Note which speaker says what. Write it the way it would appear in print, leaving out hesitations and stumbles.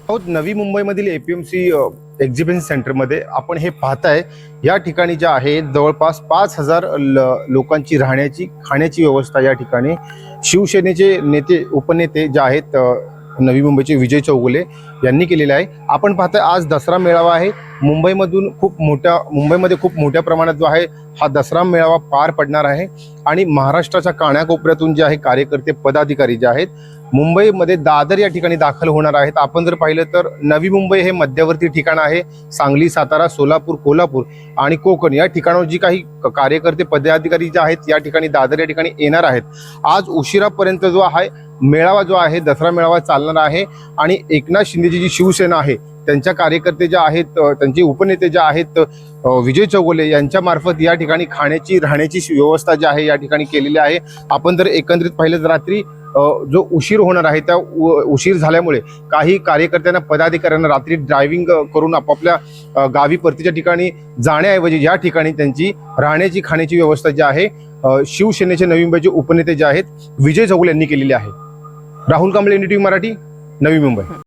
Speaker 1: आहोत नवी मुंबईमधील एपीएमसी एक्झिबिशन सेंटरमध्ये आपण हे पाहताय। या ठिकाणी जे आहे जवळपास 5,000 लोकांची राहण्याची खाण्याची व्यवस्था या ठिकाणी शिवसेनेचे नेते उपनेते जे आहेत नवी मुंबईचे विजय चौगुले यांनी केलेले आहे। आपण पाहताय आज दसरा मेळावा आहे। मुंबईमध्ये खूप मोठ्या प्रमाणात जो आहे हा दसरा मेळावा पार पडणार आहे आणि महाराष्ट्राच्या कानाकोपऱ्यातून जे आहे कार्यकर्ते पदाधिकारी जे आहेत मुंबईमध्ये दादर या ठिकाणी दाखल होणार आहेत। आपण जर पाहिलं तर नवी मुंबई हे मध्यवर्ती ठिकाण आहे। सांगली, सातारा, सोलापूर, कोल्हापूर आणि कोकण या ठिकाणावर जी काही कार्यकर्ते पदाधिकारी जे आहेत या ठिकाणी दादर या ठिकाणी येणार आहेत। आज उशिरापर्यंत जो आहे मेळावा जो आहे दसरा मेळावा चालणार आहे आणि एकनाथ शिंदेची जी शिवसेना आहे त्यांच्या कार्यकर्ते जे आहेत त्यांचे उपनेते जे आहेत विजय चौगुले यांच्या मार्फत या ठिकाणी खाण्याची राहण्याची व्यवस्था जी आहे या ठिकाणी केलेली आहे। आपण जर एकंदरीत पाहिलं तर रात्री जो उशीर होणार आहे त्या उशीर झाल्यामुळे काही कार्यकर्त्यांना पदाधिकाऱ्यांना रात्री ड्रायव्हिंग करून आपापल्या गावी परतीच्या ठिकाणी जाण्याऐवजी या ठिकाणी त्यांची राहण्याची खाण्याची व्यवस्था जी आहे शिवसेनेचे नवी मुंबईचे उपनेते जे आहेत विजय चौगुले यांनी केलेली आहे। राहुल कांबळे, NDTV मराठी, नवी मुंबई।